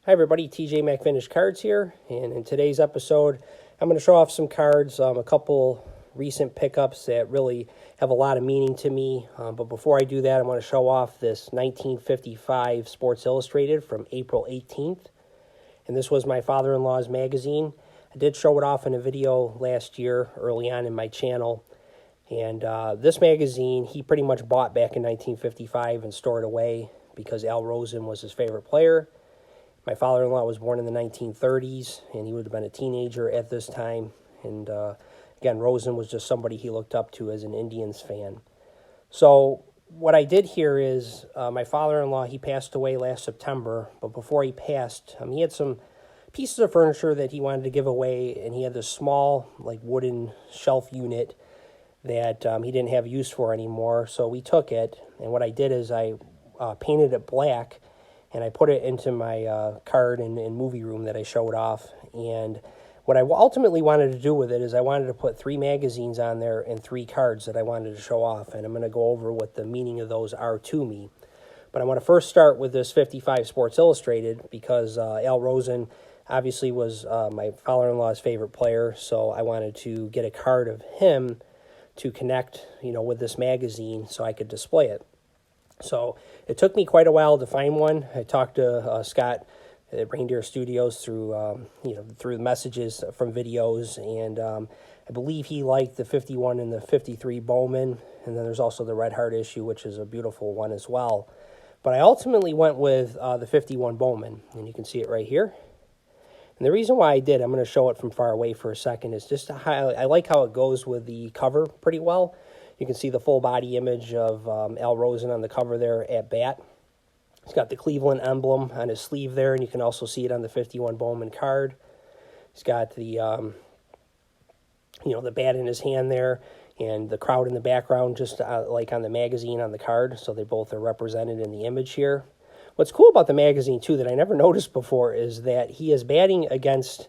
Hi everybody, TJ Mac Vintage Cards here, and in today's episode I'm going to show off some cards, a couple recent pickups that really have a lot of meaning to me, but before I do that I want to show off this 1955 Sports Illustrated from April 18th, and this was my father-in-law's magazine. I did show it off in a video last year early on in my channel, and this magazine he pretty much bought back in 1955 and stored away because Al Rosen was his favorite player. My father-in-law was born in the 1930s, and he would have been a teenager at this time. And again, Rosen was just somebody he looked up to as an Indians fan. So what I did here is my father-in-law, he passed away last September, but before he passed, he had some pieces of furniture that he wanted to give away, and he had this small, like, wooden shelf unit that he didn't have use for anymore. So we took it, and what I did is I painted it black, and I put it into my card and movie room that I showed off. And what I ultimately wanted to do with it is I wanted to put 3 magazines on there and 3 cards that I wanted to show off. And I'm going to go over what the meaning of those are to me. But I want to first start with this 55 Sports Illustrated because Al Rosen obviously was my father-in-law's favorite player. So I wanted to get a card of him to connect, with this magazine so I could display it. So it took me quite a while to find one. I talked to Scott at Reindeer Studios through through messages from videos, and I believe he liked the 51 and the 53 Bowman, and then there's also the Red Heart issue, which is a beautiful one as well. But I ultimately went with the 51 Bowman, and you can see it right here. And the reason why I did, I'm going to show it from far away for a second, is just I like how it goes with the cover pretty well. You can see the full body image of Al Rosen on the cover there at bat. He's got the Cleveland emblem on his sleeve there, and you can also see it on the 51 Bowman card. He's got the, the bat in his hand there, and the crowd in the background just like on the magazine on the card, so they both are represented in the image here. What's cool about the magazine, too, that I never noticed before is that he is batting against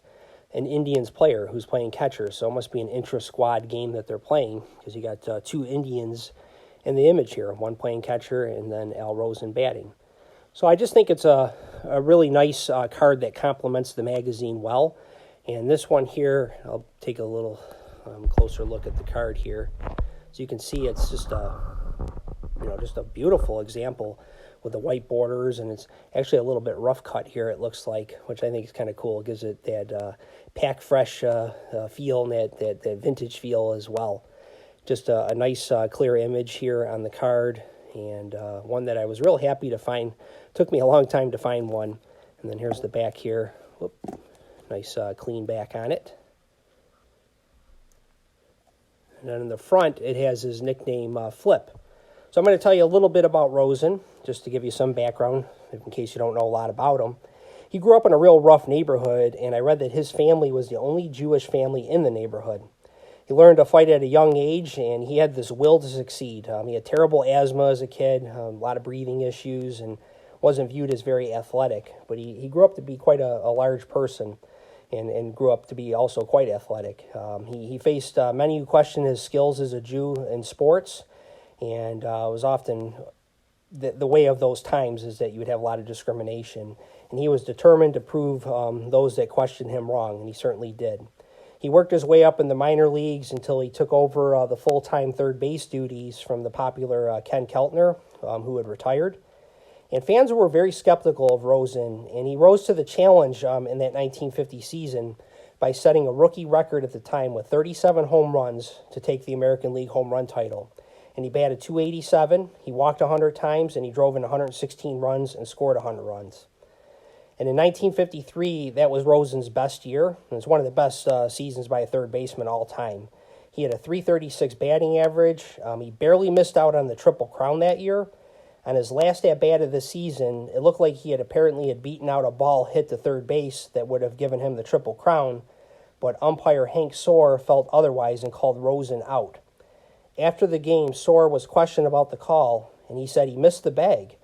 an Indians player who's playing catcher, so it must be an intra-squad game that they're playing because you got 2 Indians in the image here, one playing catcher and then Al Rosen batting. So I just think it's a really nice card that complements the magazine well. And this one here, I'll take a little closer look at the card here. So you can see it's just a beautiful example with the white borders, and it's actually a little bit rough cut here, it looks like, which I think is kind of cool. It gives it that pack fresh feel and that vintage feel as well. Just a nice clear image here on the card, and one that I was real happy to find. Took me a long time to find one. And then here's the back here. Whoop. Nice clean back on it. And then in the front, it has his nickname, Flip. So I'm going to tell you a little bit about Rosen, just to give you some background, in case you don't know a lot about him. He grew up in a real rough neighborhood, and I read that his family was the only Jewish family in the neighborhood. He learned to fight at a young age, and he had this will to succeed. He had terrible asthma as a kid, a lot of breathing issues, and wasn't viewed as very athletic. But he grew up to be quite a large person, and grew up to be also quite athletic. He faced many who questioned his skills as a Jew in sports, and it was often the way of those times is that you would have a lot of discrimination. And he was determined to prove those that questioned him wrong, and he certainly did. He worked his way up in the minor leagues until he took over the full-time third base duties from the popular Ken Keltner, who had retired. And fans were very skeptical of Rosen, and he rose to the challenge in that 1950 season by setting a rookie record at the time with 37 home runs to take the American League home run title. And he batted .287, he walked 100 times, and he drove in 116 runs and scored 100 runs. And in 1953, that was Rosen's best year, and it's one of the best seasons by a third baseman all time. He had a .336 batting average. He barely missed out on the Triple Crown that year. On his last at-bat of the season, it looked like he had apparently beaten out a ball hit to third base that would have given him the Triple Crown, but umpire Hank Soar felt otherwise and called Rosen out. After the game, Soar was questioned about the call, and he said he missed the bag.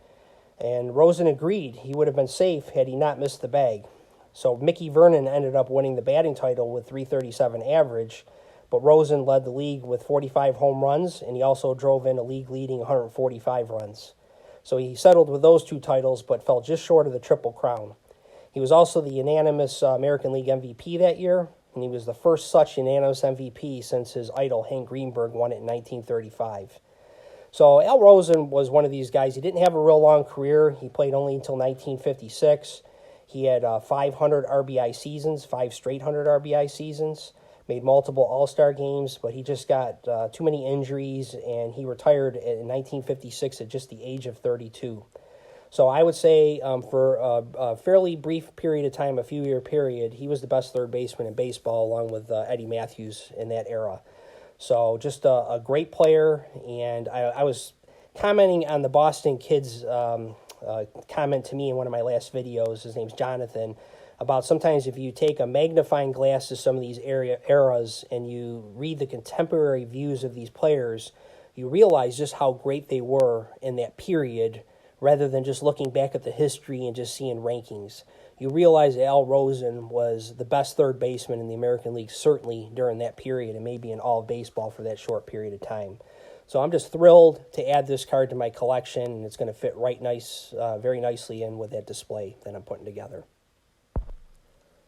And Rosen agreed he would have been safe had he not missed the bag. So Mickey Vernon ended up winning the batting title with .337 average, but Rosen led the league with 45 home runs, and he also drove in a league-leading 145 runs. So he settled with those 2 titles, but fell just short of the Triple Crown. He was also the unanimous American League MVP that year, and he was the first such unanimous MVP since his idol Hank Greenberg won it in 1935. So Al Rosen was one of these guys. He didn't have a real long career. He played only until 1956. He had 500 RBI seasons, 5 straight 100 RBI seasons, made multiple All-Star games, but he just got too many injuries, and he retired in 1956 at just the age of 32. So I would say for a fairly brief period of time, a few-year period, he was the best third baseman in baseball, along with Eddie Matthews in that era. So just a great player, and I was commenting on the Boston Kid's comment to me in one of my last videos. His name's Jonathan, about sometimes if you take a magnifying glass to some of these eras and you read the contemporary views of these players, you realize just how great they were in that period, rather than just looking back at the history and just seeing rankings. You realize Al Rosen was the best third baseman in the American League, certainly during that period, and maybe in all of baseball for that short period of time. So I'm just thrilled to add this card to my collection, and it's going to fit very nicely in with that display that I'm putting together.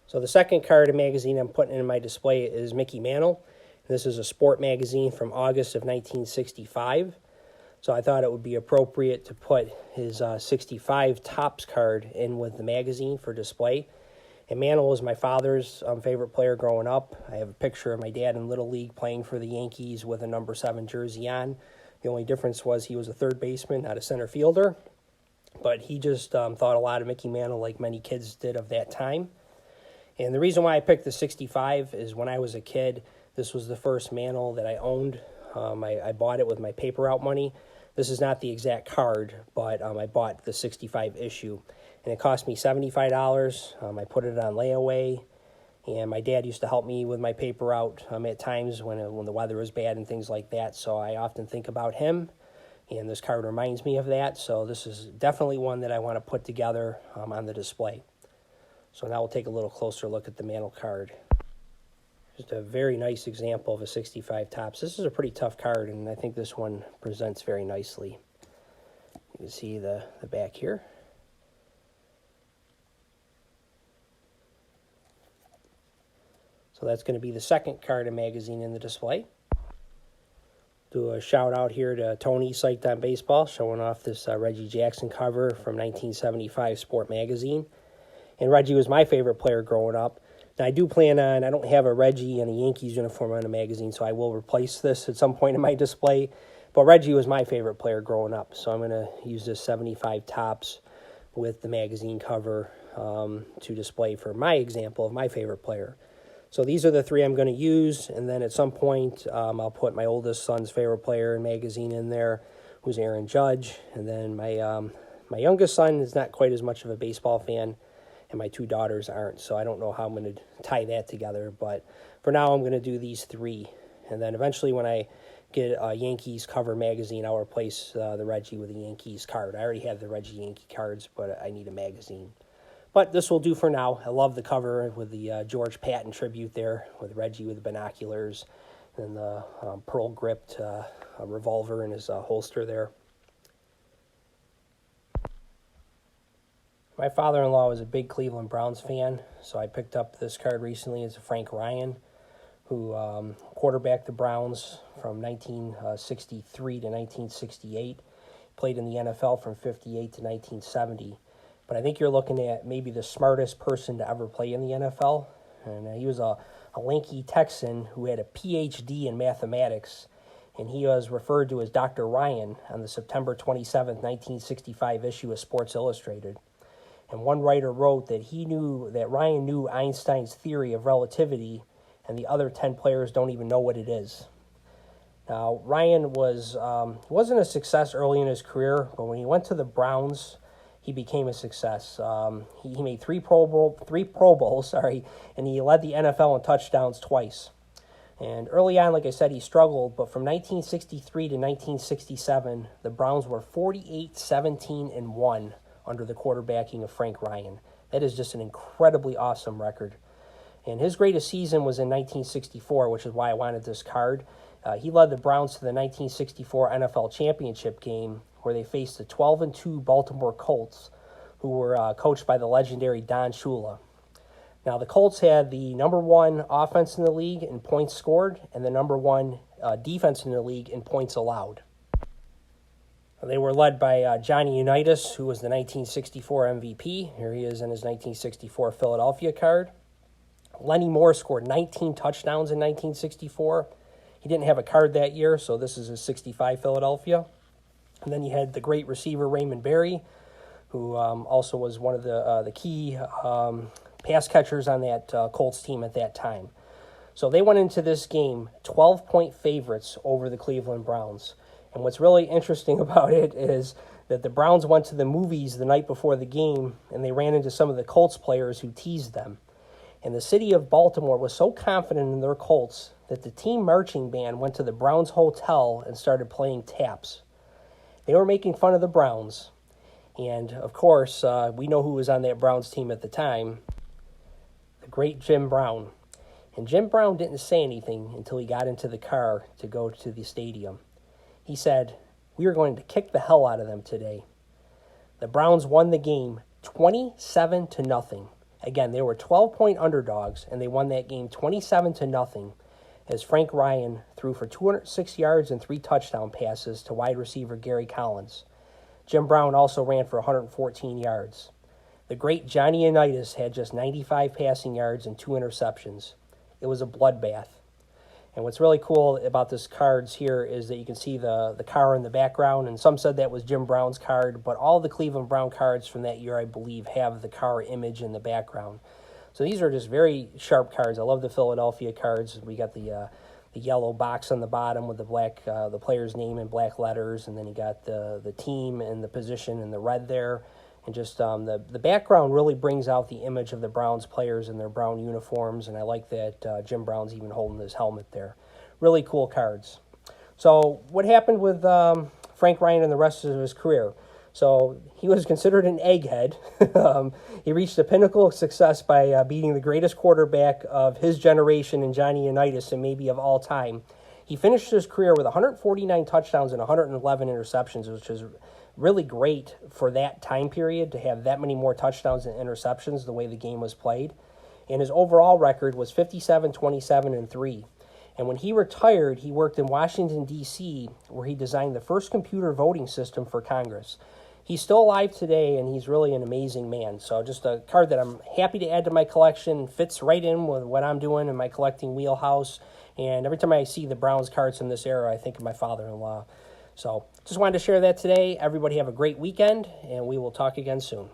So the second card of magazine I'm putting in my display is Mickey Mantle. This is a sport magazine from August of 1965. So I thought it would be appropriate to put his 65 Topps card in with the magazine for display. And Mantle was my father's favorite player growing up. I have a picture of my dad in Little League playing for the Yankees with a number 7 jersey on. The only difference was he was a third baseman, not a center fielder. But he just thought a lot of Mickey Mantle, like many kids did of that time. And the reason why I picked the 65 is when I was a kid, this was the first Mantle that I owned. I bought it with my paper route money. This is not the exact card, but I bought the 65 issue. And it cost me $75. I put it on layaway. And my dad used to help me with my paper route at times when the weather was bad and things like that. So I often think about him. And this card reminds me of that. So this is definitely one that I want to put together on the display. So now we'll take a little closer look at the Mantle card. Just a very nice example of a 65 Topps. This is a pretty tough card, and I think this one presents very nicely. You can see the back here. So that's going to be the second card of magazine in the display. Do a shout out here to Tony, Psyched on Baseball, showing off this Reggie Jackson cover from 1975 Sport Magazine. And Reggie was my favorite player growing up. Now, I don't have a Reggie and a Yankees uniform on the magazine, so I will replace this at some point in my display. But Reggie was my favorite player growing up, so I'm going to use this 75 Topps with the magazine cover to display for my example of my favorite player. So these are the 3 I'm going to use, and then at some point I'll put my oldest son's favorite player and magazine in there, who's Aaron Judge. And then my youngest son is not quite as much of a baseball fan, and my 2 daughters aren't, so I don't know how I'm going to tie that together. But for now, I'm going to do these 3. And then eventually when I get a Yankees cover magazine, I'll replace the Reggie with a Yankees card. I already have the Reggie Yankee cards, but I need a magazine. But this will do for now. I love the cover with the George Patton tribute there, with Reggie with the binoculars and the pearl-gripped revolver in his holster there. My father-in-law was a big Cleveland Browns fan, so I picked up this card recently. It's Frank Ryan, who quarterbacked the Browns from 1963 to 1968, played in the NFL from 58 to 1970. But I think you're looking at maybe the smartest person to ever play in the NFL. And he was a lanky Texan who had a PhD in mathematics, and he was referred to as Dr. Ryan on the September 27, 1965 issue of Sports Illustrated. And one writer wrote that Ryan knew Einstein's theory of relativity, and the other 10 players don't even know what it is. Now, Ryan wasn't a success early in his career, but when he went to the Browns, he became a success. He made three Pro Bowls, and he led the NFL in touchdowns twice. And early on, like I said, he struggled, but from 1963 to 1967, the Browns were 48-17-1 under the quarterbacking of Frank Ryan. That is just an incredibly awesome record. And his greatest season was in 1964, which is why I wanted this card. He led the Browns to the 1964 NFL championship game, where they faced the 12-2 Baltimore Colts, who were coached by the legendary Don Shula. Now, the Colts had the number one offense in the league in points scored and the number one defense in the league in points allowed. They were led by Johnny Unitas, who was the 1964 MVP. Here he is in his 1964 Philadelphia card. Lenny Moore scored 19 touchdowns in 1964. He didn't have a card that year, so this is his 65 Philadelphia. And then you had the great receiver Raymond Berry, who also was one of the key pass catchers on that Colts team at that time. So they went into this game 12-point favorites over the Cleveland Browns. And what's really interesting about it is that the Browns went to the movies the night before the game, and they ran into some of the Colts players who teased them. And the city of Baltimore was so confident in their Colts that the team marching band went to the Browns hotel and started playing taps. They were making fun of the Browns. And, of course, we know who was on that Browns team at the time, the great Jim Brown. And Jim Brown didn't say anything until he got into the car to go to the stadium. He said, "We are going to kick the hell out of them today." The Browns won the game 27-0. Again, they were 12-point underdogs, and they won that game 27-0 as Frank Ryan threw for 206 yards and 3 touchdown passes to wide receiver Gary Collins. Jim Brown also ran for 114 yards. The great Johnny Unitas had just 95 passing yards and 2 interceptions. It was a bloodbath. And what's really cool about this cards here is that you can see the car in the background, and some said that was Jim Brown's card, but all the Cleveland Brown cards from that year, I believe, have the car image in the background. So these are just very sharp cards. I love the Philadelphia cards. We got the yellow box on the bottom with the player's name in black letters, and then you got the team and the position in the red there. And just the background really brings out the image of the Browns players in their brown uniforms, and I like that Jim Brown's even holding his helmet there. Really cool cards. So what happened with Frank Ryan and the rest of his career? So he was considered an egghead. He reached the pinnacle of success by beating the greatest quarterback of his generation in Johnny Unitas and maybe of all time. He finished his career with 149 touchdowns and 111 interceptions, which is really great for that time period to have that many more touchdowns and interceptions the way the game was played. And his overall record was 57-27-3. And when he retired, he worked in Washington, D.C., where he designed the first computer voting system for Congress. He's still alive today, and he's really an amazing man. So just a card that I'm happy to add to my collection, fits right in with what I'm doing in my collecting wheelhouse. And every time I see the Browns cards from this era, I think of my father-in-law. So just wanted to share that today. Everybody have a great weekend, and we will talk again soon.